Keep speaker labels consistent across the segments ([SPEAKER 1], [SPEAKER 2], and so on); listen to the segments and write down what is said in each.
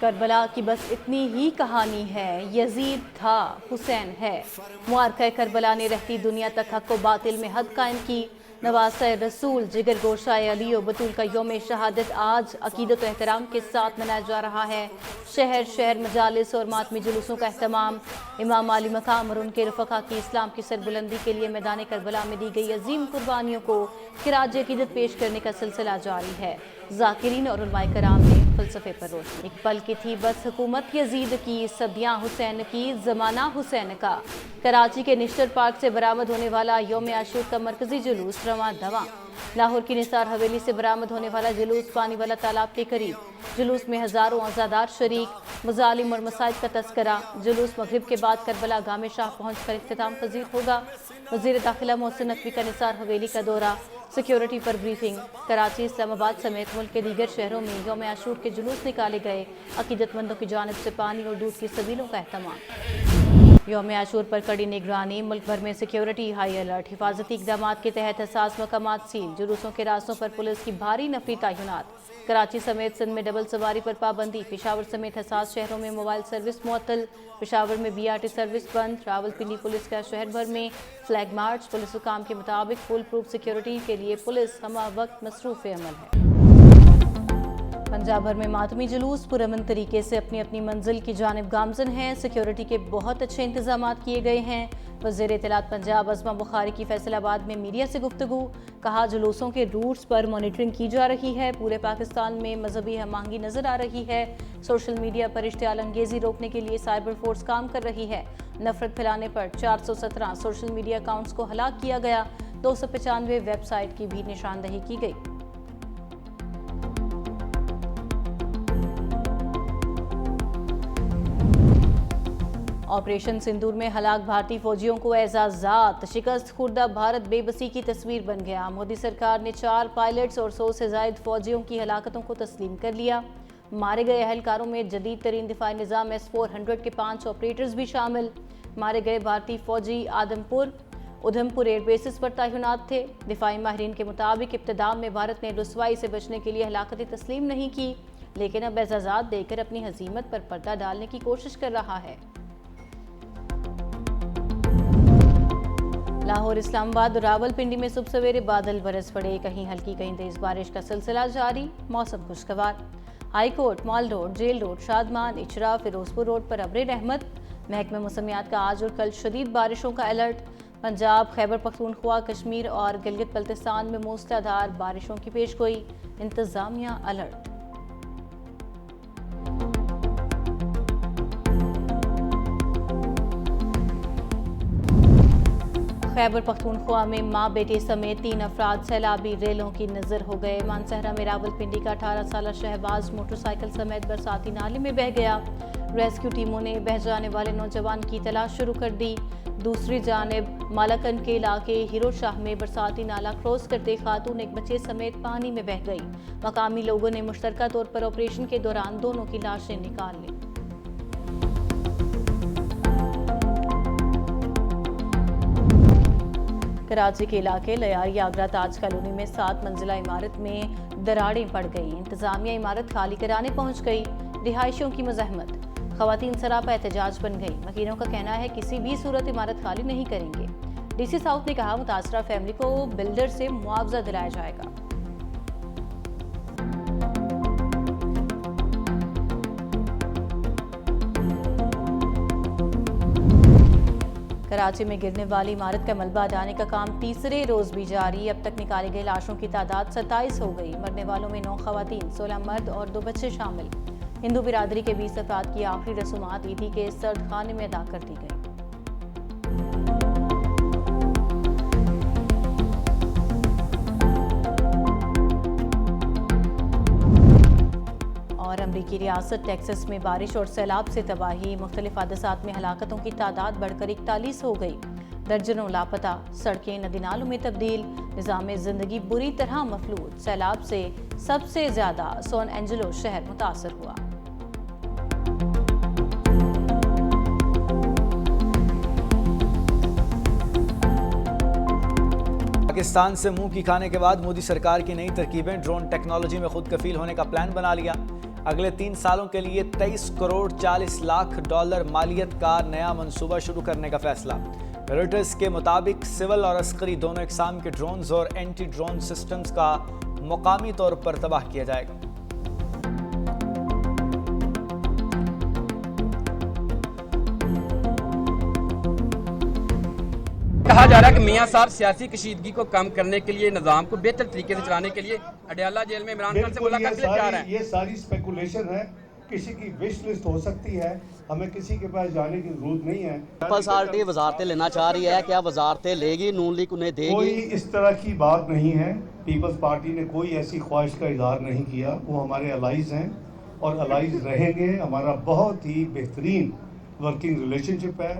[SPEAKER 1] Karbala की बस इतनी ही कहानी है। यजीद था, हुसैन है। मुआरका करबला ने रहती दुनिया तक हक व बातिल में हद कायम की। नवासा रसूल जिगर गोशाए अली और बतूल का यौम शहादत आज अकीदत व एहतराम के साथ मनाया जा रहा है। शहर शहर मजालिस और मातमी जुलूसों का अहतमाम। इमाम आली मकाम और उनके रफ़क़ा की इस्लाम की सरबुलंदी के लिए मैदान करबला में दी गई अजीम कुर्बानियों को खिराज अकीदत पेश करने का सिलसिला जारी है। ज़ाकिरीन और उलमाए कराम ने फ़लसफ़े पर रोशनी। एक पल की थी बस हुकूमत यजीद की, सदियाँ हुसैन की, ज़माना हुसैन का। कराची के निश्तर पार्क से बरामद होने वाला यौम आशूर का मरकजी जुलूस रवां दवां। लाहौर की निसार हवेली से बरामद होने वाला जुलूस पानी वाला तालाब के करीब। जुलूस में हज़ारों अज़ादार शरीक। मुजालिम और मसाइब का तस्करा। जुलूस मगरिब के बाद करबला गामे शाह पहुँच कर इख्तिताम पजीर होगा। वज़ीर दाखिला मोहसिन नकवी का निसार हवेली का दौरा। सिक्योरिटी पर ब्रीफिंग। कराची, इस्लामाबाद समेत मुल्क के दीगर शहरों में यौम आशूर के जुलूस निकाले गए। अकीदतमंदों की जानिब से पानी और दूध की सबीलों का एहतमाम। यौम आशूर पर कड़ी निगरानी। मुल्क भर में सिक्योरिटी हाई अलर्ट। हिफाजती इक़दाम के तहत हसास मकामात सील। जुलूसों के रास्तों पर पुलिस की भारी नफरी तैनात। कराची समेत सिंध में डबल सवारी पर पाबंदी। पेशावर समेत हसास शहरों में मोबाइल सर्विस मुअत्तल। पेशावर में BRT सर्विस बंद। रावलपिंडी पुलिस का शहर भर में फ्लैग मार्च। पुलिस हुकाम के मुताबिक फुल प्रूफ सिक्योरिटी के लिए पुलिस हमा वक्त मसरूफ़ अमल है। पंजाब भर में मातमी जुलूस पुरअमन तरीके से अपनी अपनी मंजिल की जानिब गामजन हैं। सिक्योरिटी के बहुत अच्छे इंतजाम किए गए हैं। वज़ीर इत्तलात पंजाब अज़मा बुखारी की फैसलाबाद में मीडिया से गुफ्तगू। कहा, जुलूसों के रूट्स पर मॉनिटरिंग की जा रही है। पूरे पाकिस्तान में मजहबी हमआहंगी नजर आ रही है। सोशल मीडिया पर इश्तियाल अंगेजी रोकने के लिए साइबर फोर्स काम कर रही है। नफरत फैलाने पर 417 सोशल मीडिया अकाउंट्स को हलाक किया गया। 295 वेबसाइट की भी निशानदही की गई। ऑपरेशन सिंदूर में हलाक भारतीय फौजियों को एजाज़ात। शिकस्त खुर्दा भारत बेबसी की तस्वीर बन गया। मोदी सरकार ने 4 पायलट्स और 100 से ज़ायद फौजियों की हलाकतों को तस्लीम कर लिया। मारे गए अहलकारों में जदीद तरीन दिफाई निज़ाम S-400 के 5 ऑपरेटर्स भी शामिल। मारे गए भारतीय फौजी आदमपुर उधमपुर एयरबेसिस पर तैनात थे। दिफाई माहिरीन के मुताबिक इब्तिदा में भारत ने रुसवाई से बचने के लिए हलाकतें तस्लीम नहीं की, लेकिन अब एजाज़ात देकर अपनी हज़ीमत पर पर्दा डालने की कोशिश कर रहा है। लाहौर, इस्लामाबाद और रावलपिंडी में सुबह सवेरे बादल बरस पड़े। कहीं हल्की कहीं तेज बारिश का सिलसिला जारी। मौसम खुशगवार। High court, mall road, jail road, Shadman, Ichhra, Ferozepur road पर अब्र रहमत। महकमे मौसमियात का आज और कल शदीद बारिशों का अलर्ट। पंजाब, खैबर पख्तूनख्वा, कश्मीर और गिलगित बल्तिस्तान में मूसलाधार बारिशों की पेशगोई। इंतजामिया अलर्ट। खैबर पख्तूनख्वा में माँ बेटे समेत 3 अफराद सैलाबी रेलों की नजर हो गए। मानसहरा में रावलपिंडी का 18 साल शहबाज मोटरसाइकिल समेत बरसाती नाले में बह गया। रेस्क्यू टीमों ने बह जाने वाले नौजवान की तलाश शुरू कर दी। दूसरी जानिब मालाकन के इलाके हीरो शाह में बरसाती नाला क्रॉस करते खातून एक बच्चे समेत पानी में बह गई। मकामी लोगों ने मुश्तरका तौर पर ऑपरेशन के दौरान दोनों की लाशें निकाल ली। कराची के इलाके लयारी आगरा ताज कॉलोनी में 7 मंजिला इमारत में दरारें पड़ गई। इंतजामिया इमारत खाली कराने पहुंच गई। रिहायशियों की मज़ाहमत। खवातीन सरापा एहतजाज बन गई। वकीलों का कहना है किसी भी सूरत इमारत खाली नहीं करेंगे। DC साउथ ने कहा, मुतासरा फैमिली को बिल्डर से मुआवजा दिलाया जाएगा। कराची में गिरने वाली इमारत का मलबा हटाने का काम तीसरे रोज भी जारी। अब तक निकाली गई लाशों की तादाद 27 हो गई। मरने वालों में 9 खवातीन, 16 मर्द और 2 बच्चे शामिल। हिंदू बिरादरी के 20 अफराद की आखिरी रसूमात ईदी के सर्द खाने में अदा कर दी गई। और अमरीकी रियासत टेक्सास में बारिश और सैलाब से तबाही। मुख्तलिफ हादसात में हलाकतों की तादाद बढ़कर 41 हो गई। दर्जनों लापता। सड़कें नदी नालों में तब्दील। निज़ाम ज़िंदगी बुरी तरह मफलूज। सैलाब से सबसे ज़्यादा सैन एंजेलो शहर मुतासर हुआ।
[SPEAKER 2] पाकिस्तान से मुंह की खाने के बाद मोदी सरकार की नई तरकीबें। ड्रोन टेक्नोलॉजी में खुद कफील होने का प्लान बना लिया। अगले 3 सालों के लिए 23 करोड़ 40 लाख डॉलर मालियत का नया मंसूबा शुरू करने का फैसला। रॉयटर्स के मुताबिक सिविल और अस्करी दोनों इकसाम के ड्रोन्स और एंटी ड्रोन सिस्टम्स का मुकामी तौर पर तबाह किया जाएगा।
[SPEAKER 3] कहा जा रहा है कि मियां साहब सियासी कशीदगी को कम करने के लिए, निज़ाम को बेहतर तरीके से चलाने के लिए अडयाला जेल में इमरान खान से मुलाकात के लिए जा रहे हैं।
[SPEAKER 4] ये सारी स्पेकुलेशन है, किसी की विश लिस्ट हो सकती है, हमें किसी के पास जाने की जरूरत नहीं है।
[SPEAKER 5] पीपल्स पार्टी वजारतें लेना चाह रही है, क्या वजारतें लेगी? नून लीग उन्हें देगी?
[SPEAKER 4] कोई इस तरह की बात नहीं है। पीपल्स पार्टी ने कोई ऐसी ख्वाहिश का इजहार नहीं किया। वो हमारे अलाइज हैं और अलाइज रहेंगे। हमारा बहुत ही बेहतरीन वर्किंग रिलेशनशिप है।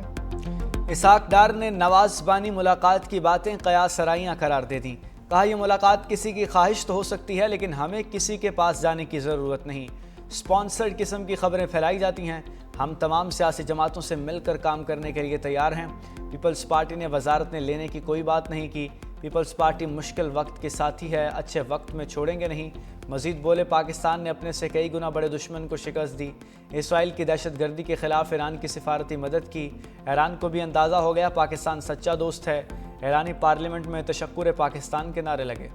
[SPEAKER 2] इसहाक डार ने नवाज बानी मुलाकात की बातें कयास सराइयाँ करार दे दी। कहा, यह मुलाकात किसी की ख्वाहिश तो हो सकती है, लेकिन हमें किसी के पास जाने की ज़रूरत नहीं। स्पॉन्सर्ड किस्म की खबरें फैलाई जाती हैं। हम तमाम सियासी जमातों से मिलकर काम करने के लिए तैयार हैं। पीपल्स पार्टी ने वजारतें लेने की कोई बात नहीं की। पीपल्स पार्टी मुश्किल वक्त के साथी है, अच्छे वक्त में छोड़ेंगे नहीं। मजीद बोले, पाकिस्तान ने अपने से कई गुना बड़े दुश्मन को शिकस्त दी। इसराइल की दहशतगर्दी के खिलाफ ईरान की सिफारती मदद की। ईरान को भी अंदाज़ा हो गया पाकिस्तान सच्चा दोस्त है। ईरानी पार्लियामेंट में तशक्कुर पाकिस्तान के नारे लगे।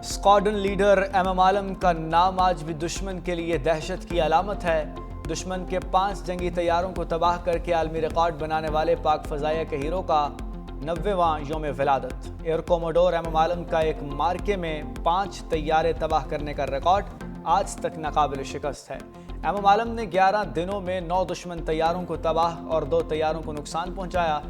[SPEAKER 2] स्क्वाड्रन लीडर एमएम आलम का नाम आज भी दुश्मन के लिए दहशत की अलामत है। दुश्मन के 5 जंगी तैयारों को तबाह करके आलमी रिकॉर्ड बनाने वाले पाक फ़ज़ाइया के हीरो का 90वां योम विलादत। एयर कोमोडोर एमएम आलम का एक मार्के में 5 तैयारे तबाह करने का रिकॉर्ड आज तक नाकाबिल शिकस्त है। एमएम आलम ने 11 दिनों में 9 दुश्मन तैयारों को तबाह और 2 तैयारों को नुकसान पहुँचाया।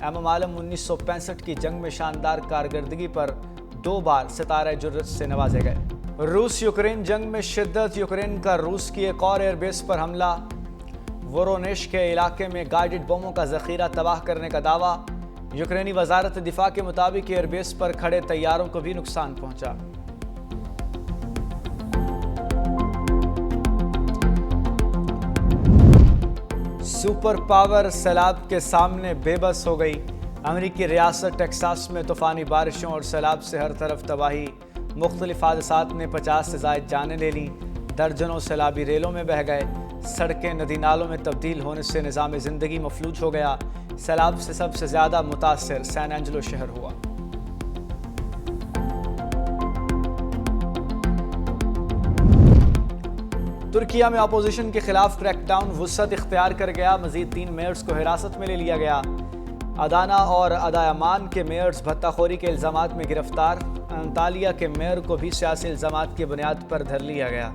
[SPEAKER 2] एमएम आलम 1965 की जंग में शानदार कारकर्दगी पर 2 बार सितारे जुर्रत से नवाजे गए। रूस यूक्रेन जंग में शिद्दत। यूक्रेन का रूस की एक और एयरबेस पर हमला। वोरोनेश के इलाके में गाइडेड बमों का जखीरा तबाह करने का दावा। यूक्रेनी वजारत दिफा के मुताबिक एयरबेस पर खड़े तैयारों को भी नुकसान पहुंचा। सुपर पावर सैलाब के सामने बेबस हो गई। अमेरिकी रियासत टेक्सास में तूफ़ानी बारिशों और सैलाब से हर तरफ तबाही। मुख्तलिफ हादसात ने 50 से ज़ायद जानें ले लीं। दर्जनों सैलाबी रेलों में बह गए। सड़कें नदी नालों में तब्दील होने से निज़ाम ज़िंदगी मफलूज हो गया। सैलाब से सबसे ज़्यादा मुतासर सैन एंजेलो शहर हुआ। तुर्किया में अपोजिशन के खिलाफ क्रैकडाउन वुसअत इख्तियार कर गया। मजीद 3 मेयर्स को हिरासत में ले लिया गया। अदाना और अदायामान के मेयर्स भत्ताखोरी के इल्ज़ामात में गिरफ्तार। अंतालिया के मेयर को भी सियासी इल्ज़ामात की बुनियाद पर धर लिया गया।